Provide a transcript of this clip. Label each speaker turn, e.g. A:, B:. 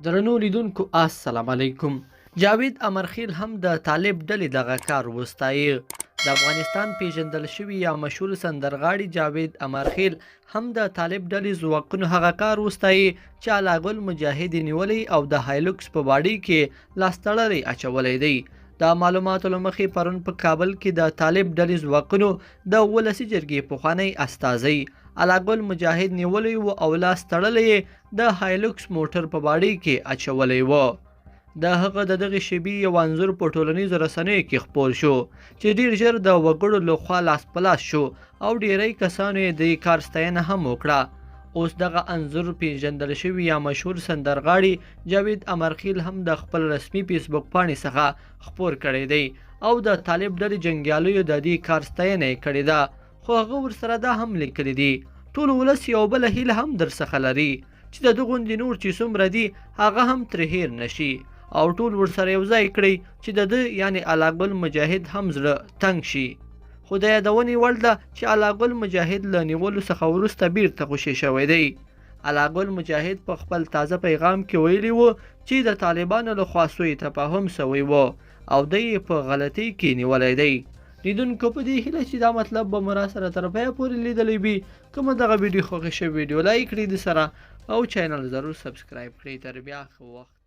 A: درنو لیدونکو السلام علیکم. جاوید امرخیل هم د طالب ډلې دغه کار وستایه. د افغانستان پیژندل شوی یا مشهور سندرغاړي جاوید امرخیل هم د طالب ډلې ځواکونو هغه کار وستایه چې علاء ګل مجاهد نیولی او د هایلوکس په باډي کې لاس تړلی اچولی دی. د معلوماتو له مخې پرون په کابل کې د طالب ډلې ځواکونو د ولسي جرګې پخوانی استازی علاء ګل مجاهد نیولی و او لاس تړلی د هایلوکس موټر په باډي کې اچولی و. د هغه د دغې شیبې یو انځور په ټولنیزو رسنیو کې خپور شو چې ډیر ژر د وګړو لخوا لاس په لاس شو او ډیری کسانو یې د کار ستاینه هم وکړه. اوس دغه انځور پیژندل شوی یا مشهور سندرغاړي جاوید امرخیل هم د خپل رسمي فیسبوک پاڼې څخه خپور کړی دی او د طالب ډلې جنګیالیو د دې کار ستاینه یې کړې ده، خو هغه ورسره دا هم لیکلی دی ټول ولس یو بله هیله هم درڅخه لري چې د دغه غوندې نور چې څومره دي هغه هم ترې هیر نشي او ټول ورسره یو ځای کړئ چې د ده یعنې علاء ګل مجاهد هم زړه تنګ شي. خو د یادونې وړ ده چې علاء ګل مجاهد له نیولو څخه وروسته بیرته خوشي شوی دی. علاء ګل مجاهد په خپل تازه پیغام کې ویلي و چې د طالبانو لخوا سوء تفاهم سوی و او دی یې په غلطۍ کې نیولی دی. لیدونکو په دې هیله چې دا مطلب به مو راسره تر پایه پورې لیدلی وي. که مو دغه ویډیو خوښه شوې ویډیو لایک کړئ د سره او چینل ضرور سبسکرایب کړئ. تر بیا ښه وخت.